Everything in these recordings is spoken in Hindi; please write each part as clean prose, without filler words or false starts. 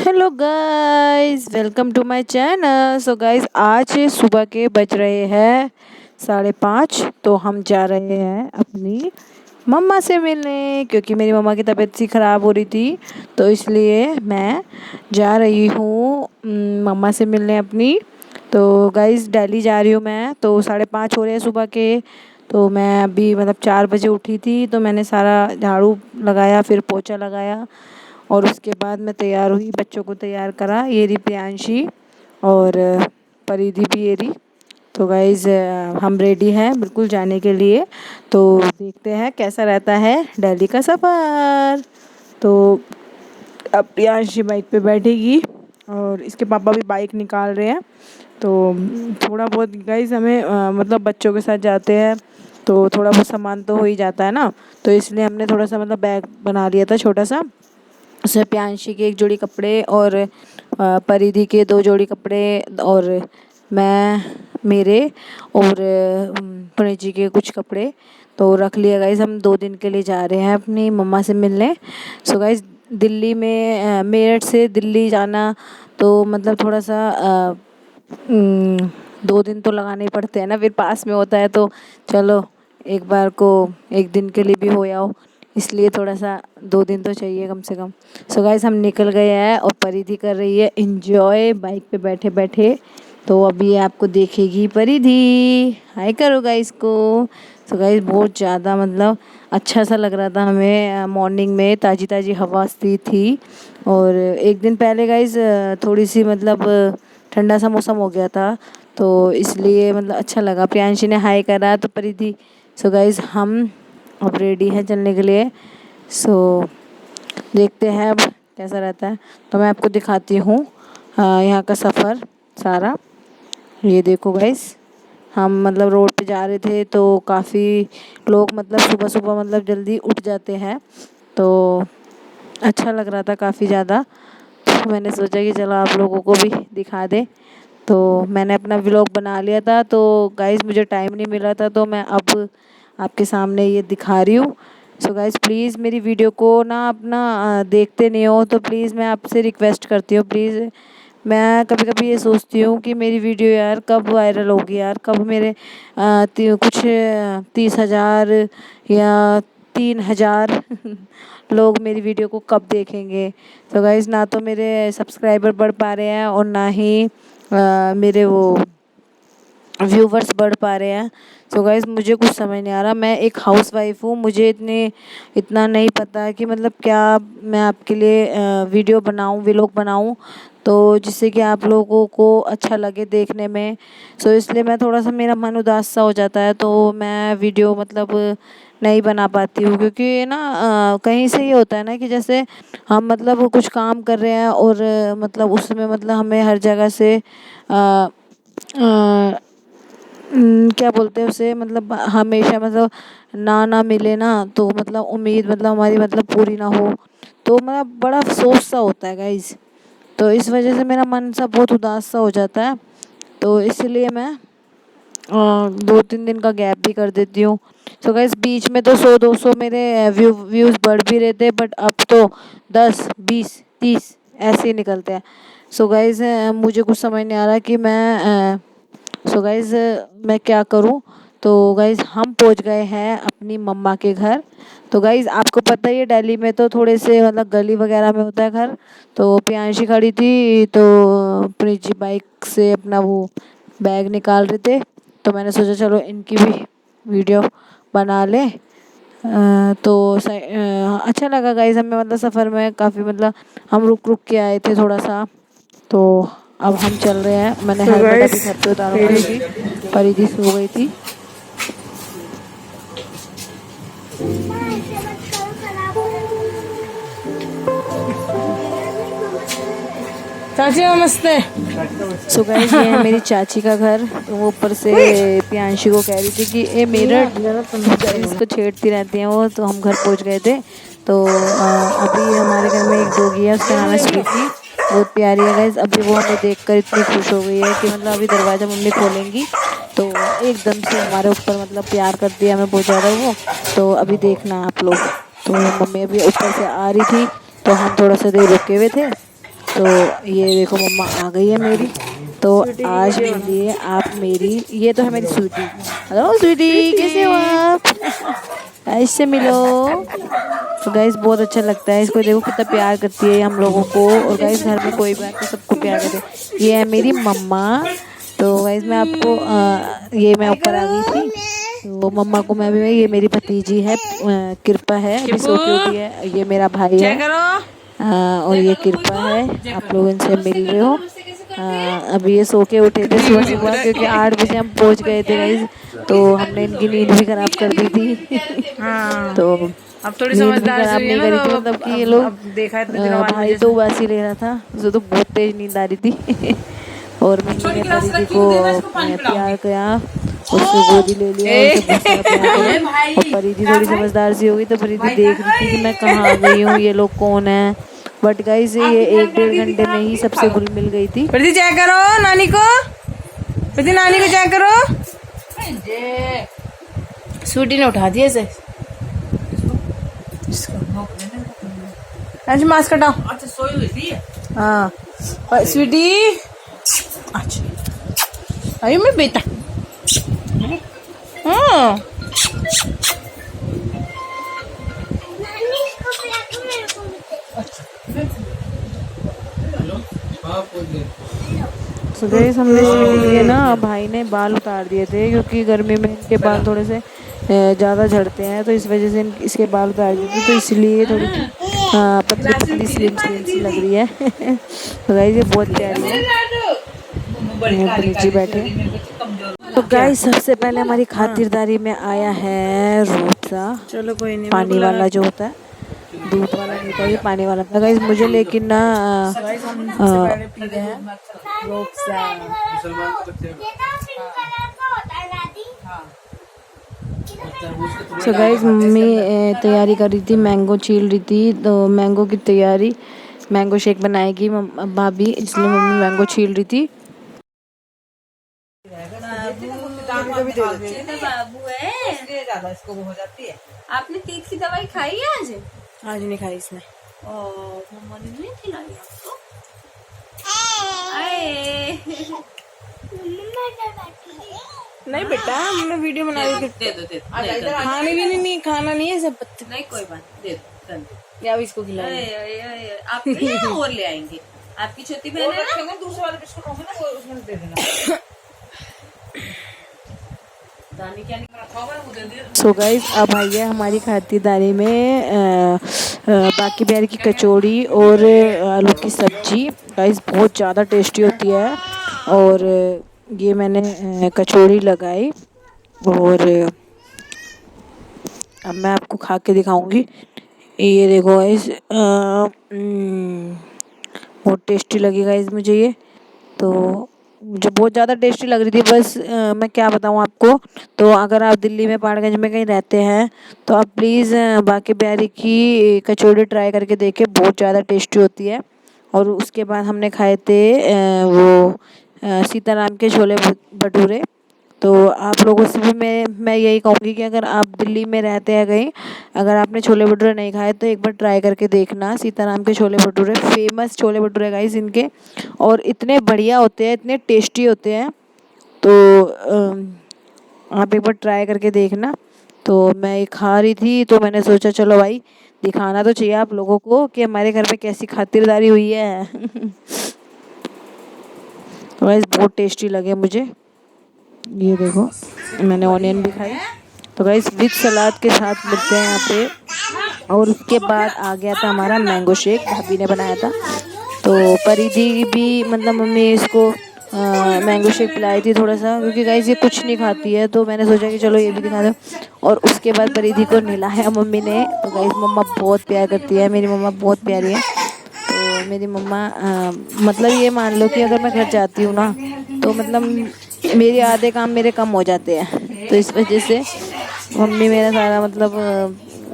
Hello guys, welcome to my channel. So guys, आज सुबह के बज रहे हैं 5:30। तो हम जा रहे हैं अपनी मम्मा से मिलने, क्योंकि मेरी मम्मा की तबीयत सी ख़राब हो रही थी। तो इसलिए मैं जा रही हूँ मम्मा से मिलने अपनी। तो गाइस, दिल्ली जा रही हूँ मैं। तो 5:30 हो रहे हैं सुबह के। तो मैं अभी मतलब 4 बजे उठी थी। तो मैंने सारा झाड़ू लगाया, फिर पोछा लगाया और उसके बाद मैं तैयार हुई, बच्चों को तैयार करा। ये रही प्रियांशी और परिधि भी ये रही। तो गाइज़, हम रेडी हैं बिल्कुल जाने के लिए। तो देखते हैं कैसा रहता है दिल्ली का सफ़र। तो अब प्रियांशी बाइक पे बैठेगी और इसके पापा भी बाइक निकाल रहे हैं। तो थोड़ा बहुत गाइज़ हमें मतलब बच्चों के साथ जाते हैं तो थोड़ा बहुत सामान तो हो ही जाता है ना। तो इसलिए हमने थोड़ा सा मतलब बैग बना लिया था छोटा सा। उसमें प्रियांशी के 1 जोड़ी कपड़े और परिधि के 2 जोड़ी कपड़े और मैं मेरे और पुनीत जी के कुछ कपड़े तो रख लिया। गाइज़, हम 2 दिन के लिए जा रहे हैं अपनी मम्मा से मिलने। सो गाइज़, दिल्ली में मेरठ से दिल्ली जाना तो मतलब थोड़ा सा 2 दिन तो लगाने ही पड़ते हैं ना। फिर पास में होता है तो चलो एक बार को 1 दिन के लिए भी हो आओ, इसलिए थोड़ा सा 2 दिन तो चाहिए कम से कम। सो गाइस, हम निकल गए हैं और परिधि कर रही है एंजॉय बाइक पे बैठे बैठे। तो अभी आपको देखेगी परिधि। हाय करो गाइस को। सो गाइस, बहुत ज़्यादा मतलब अच्छा सा लग रहा था हमें। मॉर्निंग में ताज़ी ताज़ी हवा सी थी। और 1 दिन पहले गाइस थोड़ी सी मतलब ठंडा सा मौसम हो गया था। तो इसलिए मतलब अच्छा लगा। प्रियांशी ने हाय करा तो परिधि। सो गाइस, हम अब रेडी हैं चलने के लिए। सो देखते हैं अब कैसा रहता है। तो मैं आपको दिखाती हूँ यहाँ का सफ़र सारा। ये देखो गाइस, हम मतलब रोड पे जा रहे थे तो काफ़ी लोग मतलब सुबह सुबह मतलब जल्दी उठ जाते हैं। तो अच्छा लग रहा था काफ़ी ज़्यादा। तो मैंने सोचा कि चलो आप लोगों को भी दिखा दें। तो मैंने अपना व्लॉग बना लिया था। तो गाइस, मुझे टाइम नहीं मिला था तो मैं अब आपके सामने ये दिखा रही हूँ। सो गाइस, प्लीज़ मेरी वीडियो को ना अपना देखते नहीं हो तो प्लीज़ मैं आपसे रिक्वेस्ट करती हूँ, प्लीज़। मैं कभी कभी ये सोचती हूँ कि मेरी वीडियो यार कब वायरल होगी यार, कब मेरे कुछ 30,000 या 3,000 लोग मेरी वीडियो को कब देखेंगे। तो गाइस, ना तो मेरे सब्सक्राइबर बढ़ पा रहे हैं और ना ही मेरे वो व्यूवर्स बढ़ पा रहे हैं। सो गाइस, मुझे कुछ समझ नहीं आ रहा। मैं एक हाउसवाइफ हूँ, मुझे इतना नहीं पता कि मतलब क्या मैं आपके लिए वीडियो बनाऊँ, व्लॉग बनाऊँ तो जिससे कि आप लोगों को अच्छा लगे देखने में। सो इसलिए मैं थोड़ा सा मेरा मन उदास सा हो जाता है तो मैं वीडियो मतलब नहीं बना पाती हूँ। क्योंकि ना कहीं से ये होता है ना कि जैसे हम मतलब कुछ काम कर रहे हैं और मतलब उसमें मतलब हमें हर जगह से अ, अ, क्या बोलते हैं उसे, मतलब हमेशा मतलब ना मिले ना तो मतलब उम्मीद मतलब हमारी मतलब पूरी ना हो तो मतलब बड़ा अफसोस सा होता है गाइज। तो इस वजह से मेरा मन सा बहुत उदास सा हो जाता है। तो इसलिए मैं 2-3 दिन का गैप भी कर देती हूँ। सो गाइस, बीच में तो 100-200 मेरे व्यूज़ बढ़ भी रहे थे, बट अब तो 10-20-30 ऐसे ही निकलते हैं। सो गाइस, मुझे कुछ समझ नहीं आ रहा कि सो गाइज़ मैं क्या करूँ। तो गाइज़, हम पहुँच गए हैं अपनी मम्मा के घर। तो गाइज़, आपको पता ही है दिल्ली में तो थोड़े से मतलब गली वगैरह में होता है घर। तो प्रियांशी खड़ी थी तो प्रीत जी बाइक से अपना वो बैग निकाल रहे थे। तो मैंने सोचा चलो इनकी भी वीडियो बना लें। अच्छा लगा गाइज़ हमें, मतलब सफ़र में काफ़ी मतलब हम रुक रुक के आए थे थोड़ा सा। तो अब हम चल रहे हैं। मैंने तो हेलमेट अभी गाइस घर पे उतारूंगा मेरी क्योंकि परिधि सो गई थी। चाची नमस्ते। सो गाइस, ये है मेरी चाची का घर। तो वो ऊपर से प्रियांशी को कह रही थी कि ए मेरठ, गाइस इसको छेड़ती रहती हैं वो। तो हम घर पहुंच गए थे। तो अभी हमारे घर में एक डॉगी है, उसका नाम है स्वीटी। बहुत प्यारी है गाइस। अभी वो हमें देखकर इतनी खुश हो गई है कि मतलब अभी दरवाज़ा मम्मी खोलेंगी तो एकदम से हमारे ऊपर मतलब प्यार करती है हमें बहुत ज़्यादा वो। तो अभी देखना आप लोग। तो मम्मी अभी ऊपर से आ रही थी तो हम थोड़ा सा देर रुके हुए थे। तो ये देखो मम्मा आ गई है मेरी। तो आज मेरे लिए आप मेरी, ये तो है मेरी स्वीटी। हेलो स्वीटी, कैसे हो आप? ऐसे मिलो। तो गाइस बहुत अच्छा लगता है इसको, देखो कितना प्यार करती है हम लोगों को। और गाइस घर में कोई भी आता है सबको प्यार करते हैं। ये है मेरी मम्मा। तो गाइस मैं आपको ये मैं ऊपर आ गई थी तो मम्मा को मैं भी, ये मेरी भतीजी है कृपा है, अभी सो के उठी है। ये मेरा भाई है और ये कृपा है, आप लोग इनसे मिल रहे हो। अभी ये सो के उठे थे सुबह सुबह, क्योंकि 8 बजे हम पहुंच गए थे गाइस, तो हमने इनकी नींद भी खराब कर दी थी। तो अब थोड़ी नींद भी समझदार खराब हुई नहीं है करी ना, थी, तो मतलब कि ये लोग अब देखा इतने दिनों बाद भाई तो उबासी ले रहा था, उसे तो बहुत तेज नींद आ रही थी। और मम्मी ने परिधि को प्यार किया, उसको गोदी ले लिया और उसे बहुत सारा प्यार करा। और परिधि थोड़ी समझदार सी हो गई, तो परिधि देख रही थी कि मैं कहाँ आ गई हूँ, ये लोग कौन है। बट गाइस ये 1-1.5 घंटे में ही सबसे घुल मिल गई थी। प्रति चेक करो नानी को, प्रति नानी को चेक करो। स्वीटी ने उठा दिया इसे। अच्छा मास्क हटाओ। अच्छा सोई हुई थी। हाँ स्वीटी, अच्छा अरे मैं बेटा। हाँ तो गाइस हमने स्वीटी के ना भाई ने बाल उतार दिए थे, क्योंकि गर्मी में इनके बाल थोड़े से ज़्यादा झड़ते हैं, तो इस वजह से इसके बाल उतार दिए थे, तो इसलिए थोड़ी पतली पतली स्लिम स्लिम सी लग रही है। तो गाइस ये बहुत प्यारी है, यहाँ पे नीचे बैठे। तो गाइस सबसे पहले हमारी खातिरदारी में आया है रूपसा, चलो कोई नहीं, पानी वाला जो होता है, दूध वाला नहीं था, ये पानी वाला था गाइस। मुझे लेकिन ना पी रहे हैं रूपसा। सो गाइस मम्मी तैयारी कर रही थी, मैंगो छील रही थी, तो मैंगो की तैयारी, मैंगो शेक बनाएगी भाभी, इसलिए मम्मी मैंगो छील रही थी। बाबू है, ज्यादा इसको हो जाती है। आपने तीखी दवाई खाई है आज? आज नहीं खाई इसने। मम्मा ने नहीं खिलाई आपको? आए नहीं बेटा, हमने वीडियो बना रही थी। दे दो खाने भी नहीं, खाना नहीं है सब पत्ते। नहीं कोई बात, दे दो। या अब इसको खिलाओ। आपके लिए और ले आएंगे, आपकी छोटी बहन है ना, दूसरे वाले बिस्कुट होंगे ना, वो उसमें दे देना। सो गाइस अब आई है हमारी खातिरदारी में बाकी बिहार की कचौड़ी और आलू की सब्जी। गाइस बहुत ज़्यादा टेस्टी होती है। और ये मैंने कचौड़ी लगाई और अब मैं आपको खा के दिखाऊंगी। ये देखो गाइस, बहुत टेस्टी लगी गाइस मुझे ये, तो मुझे बहुत ज़्यादा टेस्टी लग रही थी। बस मैं क्या बताऊँ आपको, तो अगर आप दिल्ली में पहाड़गंज में कहीं रहते हैं तो आप प्लीज़ बाकी बिहारी की कचौड़ी ट्राई करके देखें, बहुत ज़्यादा टेस्टी होती है। और उसके बाद हमने खाए थे वो सीताराम के छोले भटूरे। तो आप लोगों से भी मैं यही कहूँगी कि अगर आप दिल्ली में रहते हैं कहीं, अगर आपने छोले भटूरे नहीं खाए तो एक बार ट्राई करके देखना, सीताराम के छोले भटूरे, फेमस छोले भटूरे गाइस इनके, और इतने बढ़िया होते हैं, इतने टेस्टी होते हैं। तो आप एक बार ट्राई करके देखना। तो मैं ये खा रही थी तो मैंने सोचा चलो भाई दिखाना तो चाहिए आप लोगों को कि हमारे घर में कैसी खातिरदारी हुई है। तो गाइस बहुत टेस्टी लगे मुझे। ये देखो मैंने ऑनियन भी खाई। तो गाइस विद सलाद के साथ मिलते हैं यहाँ पे। और उसके बाद आ गया था हमारा मैंगो शेक, भाभी ने बनाया था। तो परिधि भी, मतलब मम्मी इसको मैंगो शेक पिलाई थी थोड़ा सा, क्योंकि गाइस ये कुछ नहीं खाती है, तो मैंने सोचा कि चलो ये भी दिखा दो। और उसके बाद परिधि को नहलाया मम्मी ने। तो गाइस मम्मा बहुत प्यार करती है, मेरी मम्मा बहुत प्यारी है। तो मेरी मम्मा मतलब ये मान लो कि अगर मैं घर जाती हूँ ना, तो मतलब मेरे आधे काम मेरे कम हो जाते हैं। तो इस वजह से मम्मी मेरा सारा मतलब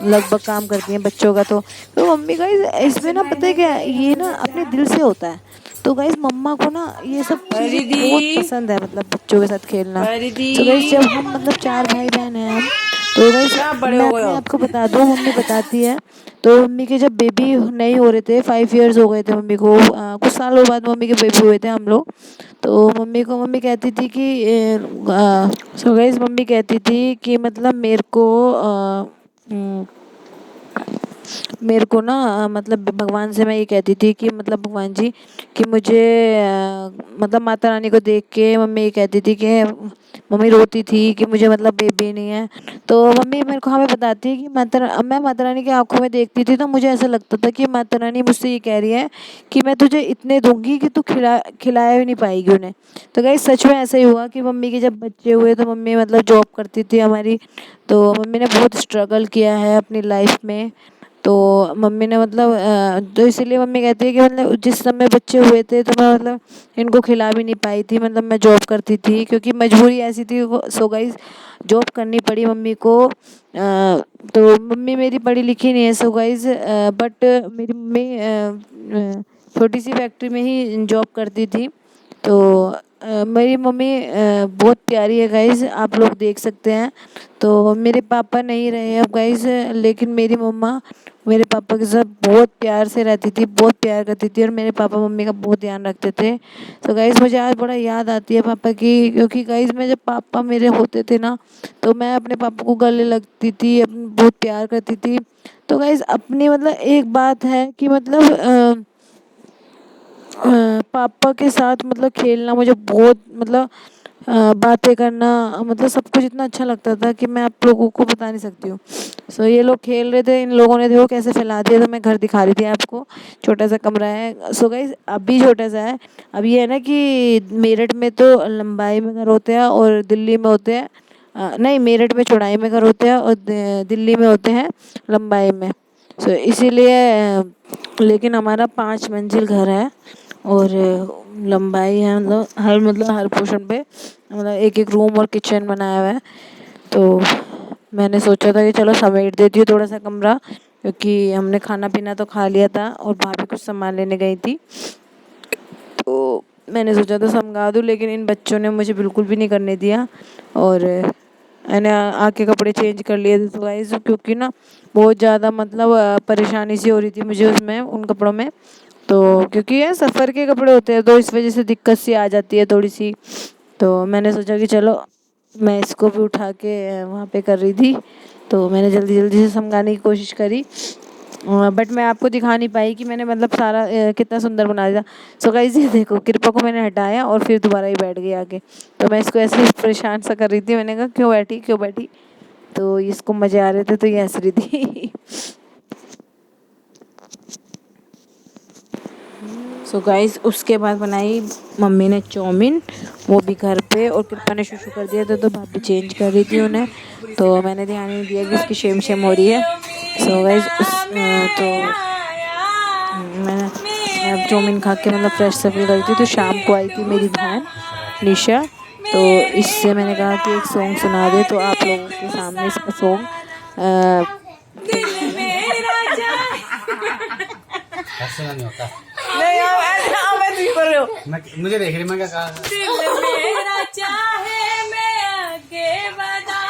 लगभग काम करती हैं बच्चों का। तो मम्मी गाइस इसमें ना पता है क्या, ये ना अपने दिल से होता है। तो गाइस मम्मा को ना ये सब चीज़ें बहुत पसंद है, मतलब बच्चों के साथ खेलना। तो गाइस जब हम मतलब 4 भाई बहन हैं हम, तो गाइस क्या बड़े मैं हो गए अपने हो? आपको बता दूं, मम्मी बताती है तो मम्मी के जब बेबी नहीं हो रहे थे, 5 इयर्स हो गए थे मम्मी को, कुछ सालों बाद मम्मी के बेबी हुए थे हम लोग। तो मम्मी कहती थी कि सो गाइस मम्मी कहती थी कि मतलब मेरे को ना मतलब भगवान से मैं ये कहती थी कि मतलब भगवान जी कि मुझे मतलब माता रानी को देख के मम्मी ये कहती थी कि मम्मी रोती थी कि मुझे मतलब बेबी नहीं है। तो मम्मी मेरे को हमें बताती है कि मैं माता रानी की आंखों में देखती थी तो मुझे ऐसा लगता था कि माता रानी मुझसे ये कह रही है कि मैं तुझे इतने दूंगी कि तू खिलाया भी नहीं पाएगी उन्हें। तो गाइस सच में ऐसा ही हुआ कि मम्मी के जब बच्चे हुए तो मम्मी मतलब जॉब करती थी हमारी। तो मम्मी ने बहुत स्ट्रगल किया है अपनी लाइफ में। तो मम्मी ने मतलब तो इसीलिए मम्मी कहती है कि मतलब जिस समय बच्चे हुए थे तो मैं मतलब इनको खिला भी नहीं पाई थी, मतलब मैं जॉब करती थी क्योंकि मजबूरी ऐसी थी। सो गाइस जॉब करनी पड़ी मम्मी को। तो मम्मी मेरी पढ़ी लिखी नहीं है सो गाइस, बट मेरी मम्मी छोटी सी फैक्ट्री में ही जॉब करती थी। तो मेरी मम्मी बहुत प्यारी है गाइस, आप लोग देख सकते हैं। तो मेरे पापा नहीं रहे अब गाइस, लेकिन मेरी मम्मा मेरे पापा के साथ बहुत प्यार से रहती थी, बहुत प्यार करती थी और मेरे पापा मम्मी का बहुत ध्यान रखते थे। तो गाइस मुझे आज बड़ा याद आती है पापा की, क्योंकि गाइस मैं जब पापा मेरे होते थे ना तो मैं अपने पापा को गले लगती थी, बहुत प्यार करती थी। तो गाइस अपनी मतलब एक बात है कि मतलब पापा के साथ मतलब खेलना मुझे बहुत मतलब बातें करना मतलब सब कुछ इतना अच्छा लगता था कि मैं आप लोगों को बता नहीं सकती हूँ। सो ये लोग खेल रहे थे, इन लोगों ने देखो कैसे फैला दिया, तो मैं घर दिखा रही थी आपको, छोटा सा कमरा है। सो गाइस अभी छोटा सा है। अब ये है ना कि मेरठ में तो लंबाई में घर होते हैं और दिल्ली में होते हैं नहीं, मेरठ में चौड़ाई में घर होते हैं और दिल्ली में होते हैं लंबाई में। सो इसीलिए लेकिन हमारा 5 मंजिल घर है और लंबाई है, मतलब हर पोर्शन पे मतलब एक एक रूम और किचन बनाया हुआ है। तो मैंने सोचा था कि चलो समेट देती हूँ थोड़ा सा कमरा, क्योंकि हमने खाना पीना तो खा लिया था और भाभी कुछ सामान लेने गई थी। तो मैंने सोचा था समझा दूँ, लेकिन इन बच्चों ने मुझे बिल्कुल भी नहीं करने दिया और मैंने आके कपड़े चेंज कर लिए थे। तो गाइस क्योंकि ना बहुत ज़्यादा मतलब परेशानी सी हो रही थी मुझे उसमें उन कपड़ों में। तो क्योंकि ये सफ़र के कपड़े होते हैं तो इस वजह से दिक्कत सी आ जाती है थोड़ी सी। तो मैंने सोचा कि चलो मैं इसको भी उठा के वहाँ पे कर रही थी, तो मैंने जल्दी जल्दी से समझाने की कोशिश करी, बट मैं आपको दिखा नहीं पाई कि मैंने मतलब सारा कितना सुंदर बना दिया। सो गाइस ये देखो कृपा को मैंने हटाया और फिर दोबारा ही बैठ गई आके। तो मैं इसको ऐसे ही परेशान सा कर रही थी, मैंने कहा क्यों बैठी क्यों बैठी, तो इसको मज़े आ रहे थे तो ये हंस रही थी। सो गाइस उसके बाद बनाई मम्मी ने चाउमीन, वो भी घर पे, और कृपा ने शुशु कर दिया था तो भाभी चेंज कर रही थी उन्हें, तो मैंने ध्यान नहीं दिया कि इसकी शेम शेम हो रही है। सो गाइस तो मैं अब चाउमीन खा के मतलब फ्रेश सा फील कर रही थी। तो शाम को आई थी मेरी बहन निशा, तो इससे मैंने कहा कि एक सॉन्ग सुना दे, तो आप लोगों के सामने इसका सॉन्ग ऐसा नहीं होता। नहीं आप ऐसे क्यों कर रहे हो? मुझे देख रही, मैं क्या कहा? दिल मेरा चाहे मैं आगे बढ़ा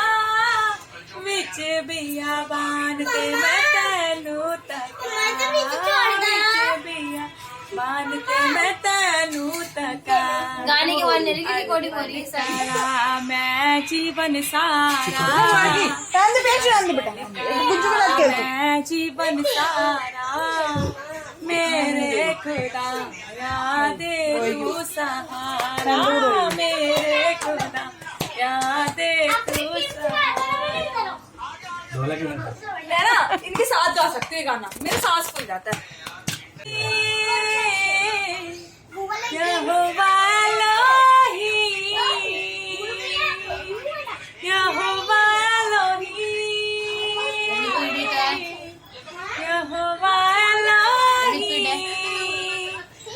विच बियाबान ते मैं तैनू तका विच बियाबान ते मैं तैनू तका गाने के बाद मेरी की रिकॉर्डिंग हो रही है सारा मैं जीवन सारा मैं जीवन सारा मेरे खुदा यादे तू सहारा मेरे खुदा यादे तू सहारा। ढोलक ही नहीं। मैं ना इनके साथ जा सकती है गाना, मेरा सांस फूल जाता है। यहोवा एलोही, यहोवा एलोही, यहोवा एलोही,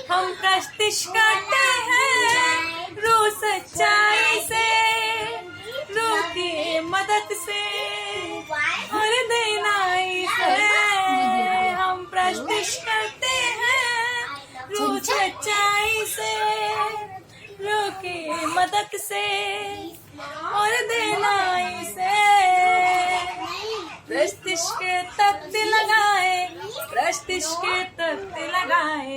हम प्रस्तिश करते हैं रूह सच्चाई से, रूह की मदद से और देनाई से, हम प्रस्तिश करते हैं रूह सच्चाई से, रूह की मदद से और देनाई से। प्रस्तिश के तख्ते लगाए, प्रस्तिश के तख्ते लगाए,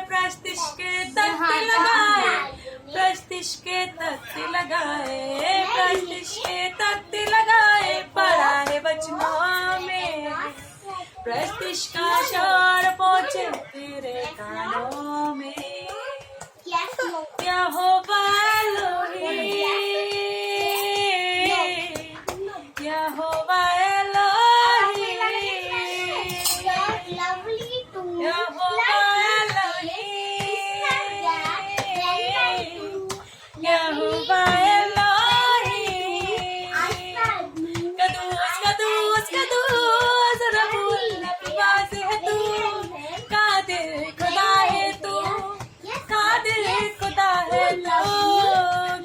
प्रस्तिश के तख्ते लगाए, प्रस्तिश के तख्ते लगाए, प्रस्तिश के तख्ते लगाए, पढ़ा है बचनों में, प्रस्तिश का शोर पहुंचे तेरे कानों में, क्या हो बालोही, क्या हो बालोही, क्या हो बालोही, क्या हो बालोही, कदूस कदूस कदूस रबुल नवाज है तू, कादिर खुदा है तू, कादिर खुदा है तू,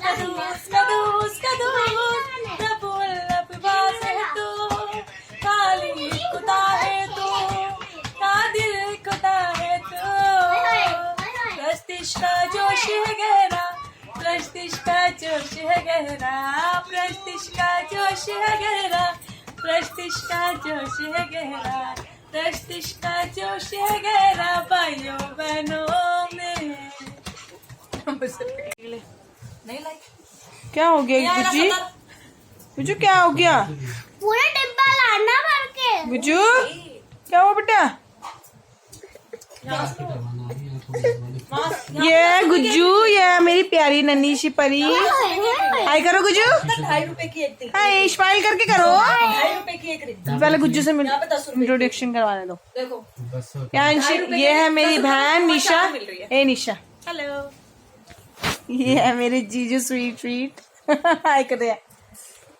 कदूस कदूस कदूस रबुल नवाज है तू, काली खुदा है तू, कादिर खुदा है तू, प्रस्तिश का जोश है गहरा, प्रस्तिश का जोश है गहरा, प्रस्तिश का जोश है गहरा, प्रस्तिश का जोश है गहरा, प्रस्तिश का जोश है गहरा, भाइयों बहनों में। नहीं लाइक क्या हो गया गुज्जू? गुज्जू क्या हो गया? पूरा डिब्बा लाना भर के। गुज्जू क्या हुआ बेटा? ये गुज्जू, ये मेरी प्यारी नन्ही सी परी। हाय करो गुज्जू, 2.5 रुपए की एक थी, हाय स्माइल करके करो। 2.5 रुपए की एक थी। पहले गुज्जू से यहाँ पे 10 रुपए इंट्रोडक्शन करवाने दो। देखो यहाँ ये है मेरी बहन निशा। मिल रही है। ए निशा, हेलो, ये है मेरे जीजू स्वीट स्वीट। हाय कर रहे हैं।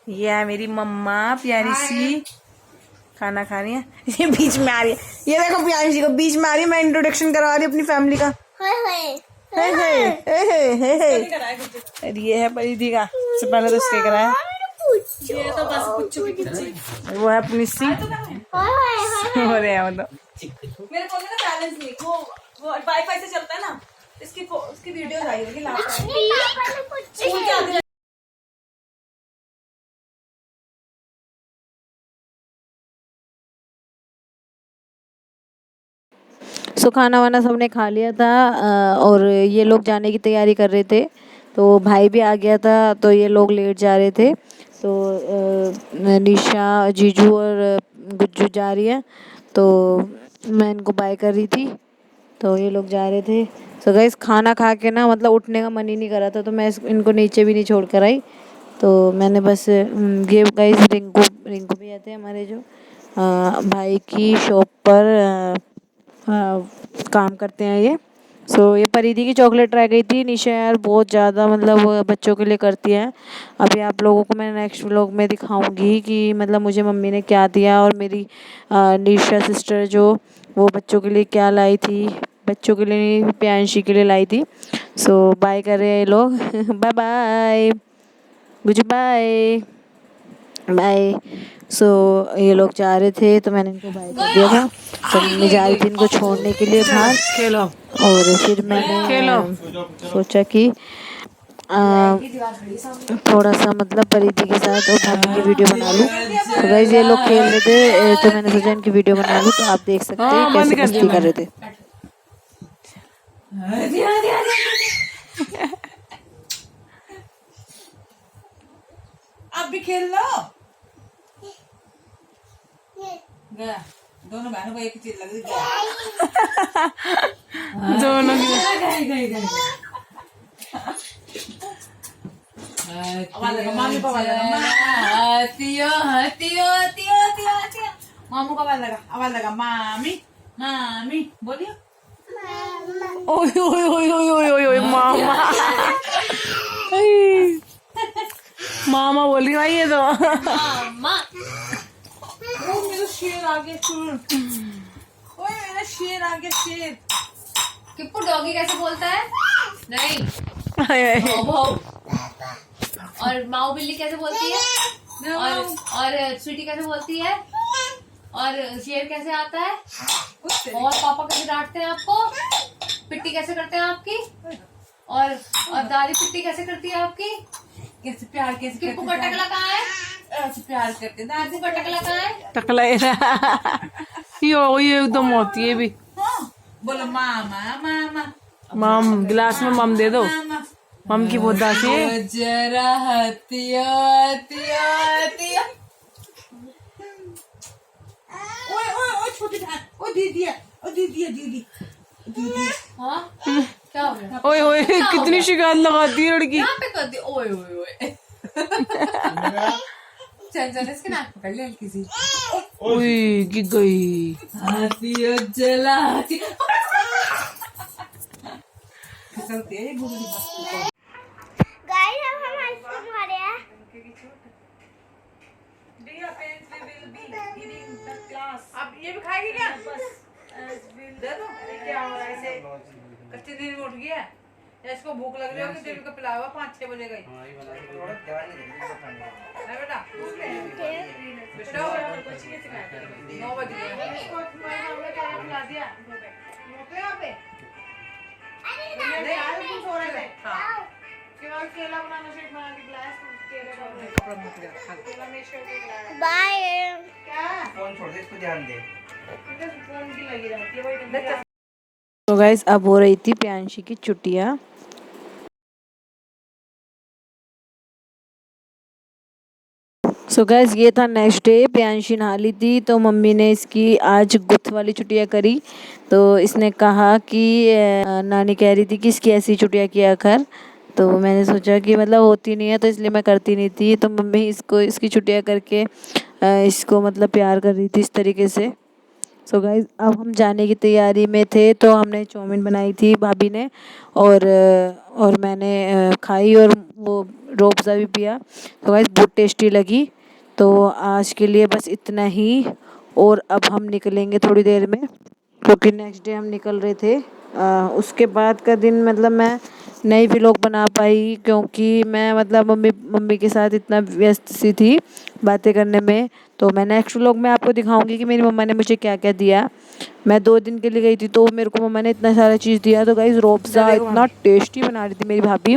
ये है मेरी मम्मा प्यारी सी, खाना खा रही है। ये बीच में आ रही है, ये देखो प्यारी सी को बीच में आ रही है। मैं इंट्रोडक्शन करवा रही हूँ अपनी फैमिली का। हाय हाय। हे हे हे हे हे। कराया कुछ और ये है परिधि का, सबसे पहले तो उसके कराया। ये तो बस कुछ की कुछ वो है अपनी सी। हाय हाय हाय। हो रहे हैं वो तो। मेरे फोन में ना बैलेंस नहीं, वो वाईफाई से चलता है ना, उसकी वीडियोस आई होगी लास्ट टाइम स्कूल के आगे। सो खाना वाना सबने खा लिया था और ये लोग जाने की तैयारी कर रहे थे। तो भाई भी आ गया था, तो ये लोग लेट जा रहे थे। तो निशा, जीजू और गुज्जू जा रही है, तो मैं इनको बाय कर रही थी। तो ये लोग जा रहे थे। सो गाइस खाना खा के ना मतलब उठने का मन ही नहीं कर रहा था, तो मैं इनको नीचे भी नहीं छोड़ कर आई। तो मैंने बस ये गाइस रिंकू भी आते हैं हमारे जो भाई की शॉप पर काम करते हैं ये। सो ये परिधि की चॉकलेट रह गई थी। निशा यार बहुत ज़्यादा मतलब बच्चों के लिए करती है। अभी आप लोगों को मैं नेक्स्ट व्लॉग में दिखाऊंगी कि मतलब मुझे मम्मी ने क्या दिया, और मेरी निशा सिस्टर जो वो बच्चों के लिए क्या लाई थी। बच्चों के लिए नहीं, प्यांशी के लिए लाई थी। सो बाय कर रहे हैं ये लोग। Bye bye good bye bye. So ये लोग जा रहे थे, तो मैंने इनको बाय कर दिया था। तो मम्मी जा रही थी इनको छोड़ने के लिए बाहर, खेलो। और फिर मैंने सोचा कि थोड़ा सा मतलब परिधि के साथ और भाभी की वीडियो बना लूँ। तो गाइस ये लोग खेल रहे थे, तो मैंने सोचा इनकी वीडियो बना लूँ। तो आप देख सकते हैं कैसे मस्ती कर रहे थे। आप भी खेल लो। गया, दोनों बहनों को एक ही चीज लग रही है। दोनों की मामी को आवाज लगा, हतियो हतियो हतियो हतियो हतियो। मामू को आवाज लगा मामी मामी बोलियो। ओए ओए ओए ओए ओए ओए ओए मामा। मामा बोल रही भाई ये तो। मामा। ओ मेरा शेर आ गया, सुन। ओए मेरा शेर आ गया, शेर। किप्पू डॉगी कैसे बोलता है? नहीं। हाय हाय। भौ भौ। और माऊ बिल्ली कैसे बोलती है? और स्वीटी कैसे बोलती है? और शेर कैसे आता है? और पापा कैसे डांटते हैं आपको? पिट्टी कैसे करते हैं आपकी? और दादी पिट्टी कैसे करती है आपकी? कैसे प्यार कैसे किप्पू का टकला कहाँ है? ऐसे प्यार करते हैं। दादी को टकला कहाँ है? टकला ये एकदम होती है भी। बोलो मामा मामा। मम गिलास में मम दे दो। मामा मम की बहुत दासी है। ओ जरा हतिया हतिया हतिया। ओए ओए ओए छोटी बहन, ओ दीदी है, ओ दीदी है, दीदी दीदी। हाँ क्या हो गया? ओए ओए कितनी शिकायत लगाती है लड़की। यहाँ पे कर दी। ओए ओए ओए। चल चल इसके नाक पकड़ ले हल्की सी। ओए की गई। हतिया जला हतिया। फिसलती है ये गुगली बस। गाइस अब हम आइसक्रीम खा रहे हैं। अब ये भी खाएगी क्या? दे दो। क्या हो रहा है इसे? कच्ची दिन में उठ गया है। या इसको भूख लग रही होगी तो इनको पिलाया हुआ 5-6 बजे गई। नहीं बेटा बेटा 9 बज गए। इसको खिला दिया। यहाँ पे हाँ। केला बनाना शेक बना के पिलाया इसको। केला में शेक पिलाया। बाय। फोन छोड़ दे, इसको ध्यान दे। फोन की लगी रहती है वही। तो गाइस अब हो रही थी प्रियांशी की छुट्टियाँ। सो गाइस ये था नेक्स्ट डे। प्रियांशी नहा ली थी तो मम्मी ने इसकी आज गुथ वाली छुट्टियाँ करी। तो इसने कहा कि नानी कह रही थी कि इसकी ऐसी छुट्टियाँ किया कर। तो मैंने सोचा कि मतलब होती नहीं है तो इसलिए मैं करती नहीं थी। तो मम्मी इसको इसकी छुट्टियाँ करके इसको मतलब प्यार कर रही थी इस तरीके से। सो गाइस अब हम जाने की तैयारी में थे तो हमने चाउमीन बनाई थी भाभी ने और मैंने खाई और वो रूअफ़ज़ा भी पिया। तो गाइस बहुत टेस्टी लगी। तो आज के लिए बस इतना ही और अब हम निकलेंगे थोड़ी देर में क्योंकि नेक्स्ट डे हम निकल रहे थे। उसके बाद का दिन मतलब मैं नई व्लॉग बना पाई क्योंकि मैं मतलब मम्मी के साथ इतना व्यस्त सी थी बातें करने में। तो मैं नेक्स्ट व्लॉग में आपको दिखाऊंगी कि मेरी मम्मा ने मुझे क्या क्या दिया। मैं 2 दिन के लिए गई थी तो मेरे को मम्मा ने इतना सारा चीज़ दिया। तो गाइस रूअफ़ज़ा इतना टेस्टी बना रही थी मेरी भाभी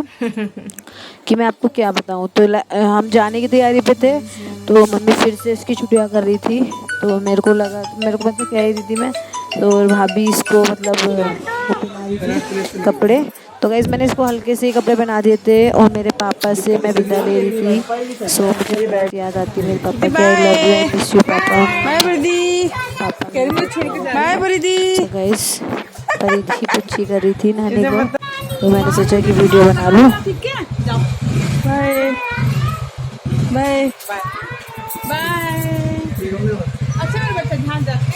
कि मैं आपको क्या बताऊं। तो हम जाने की तैयारी पे थे तो मम्मी फिर से इसकी छुट्टियाँ कर रही थी। तो मेरे को मतलब कह रही थी मैं तो भाभी इसको मतलब वो पहना रही थी कपड़े। तो गाइस मैंने इसको हल्के से कपड़े पहना दिए थे और मेरे पापा से मैं विदा ले रही थी। सो मुझे बहुत याद आती है मेरे पापा की। I love you, I miss you पापा। बाय परिधि। पापा बाय परिधि। तो गाइस परिधि पुच्छी कर रही थी नानी को तो मैंने सोचा कि वीडियो बना लूँ। Bye bye bye. अच्छा मेरे बच्चा ध्यान रख।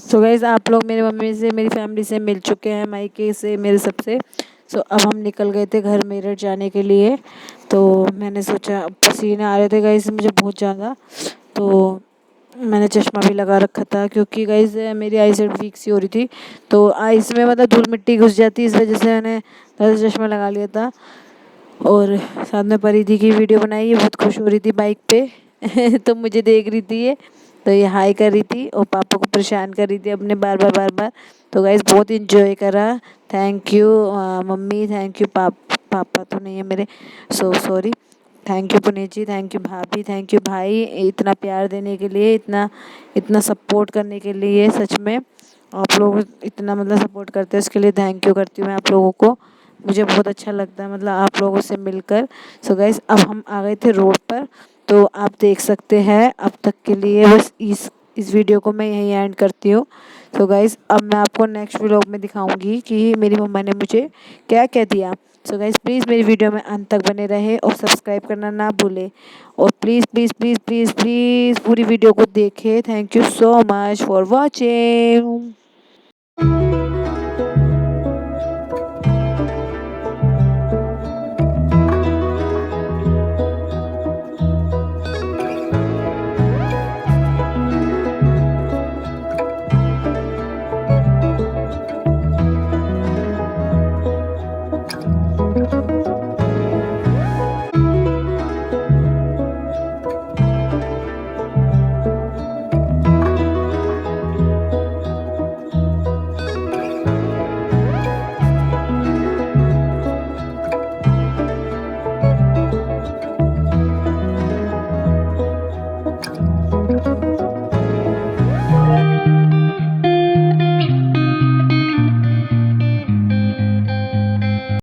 सो गाइस आप लोग मेरी मम्मी से मेरी फैमिली से मिल चुके हैं, मायके से मेरे सबसे। सो अब हम निकल गए थे घर मेरठ जाने के लिए। तो मैंने सोचा पसीने आ रहे थे गाइस मुझे बहुत ज़्यादा। तो मैंने चश्मा भी लगा रखा था क्योंकि गाइस मेरी आई साइड वीक सी हो रही थी। तो आइस में मतलब धूल मिट्टी घुस जाती इस वजह से मैंने चश्मा लगा लिया था। और साथ में परिधि की वीडियो बनाई। ये बहुत खुश हो रही थी बाइक पे तो मुझे देख रही थी ये तो ये हाई कर रही थी और पापा को परेशान कर रही थी अपने बार बार। तो गाइस बहुत इंजॉय करा। थैंक यू मम्मी, थैंक यू पापा तो नहीं है मेरे, so sorry. Thank you Puneet ji, thank you भाभी, थैंक यू भाई इतना प्यार देने के लिए, इतना सपोर्ट करने के लिए। सच में आप लोग इतना मतलब सपोर्ट करते हैं उसके लिए थैंक यू करती हूँ मैं आप लोगों को। मुझे बहुत अच्छा लगता है मतलब आप लोगों से मिलकर। सो गाइस अब हम आ गए थे रोड पर तो आप देख सकते हैं। अब तक के लिए बस इस वीडियो को मैं यहीं एंड करती हूँ। सो गाइस अब मैं आपको नेक्स्ट व्लॉग में दिखाऊंगी कि मेरी मम्मा ने मुझे क्या क्या दिया। सो गाइस प्लीज़ मेरी वीडियो में अंत तक बने रहे और सब्सक्राइब करना ना भूले और please please please please please पूरी वीडियो को देखें। Thank you so much for watching.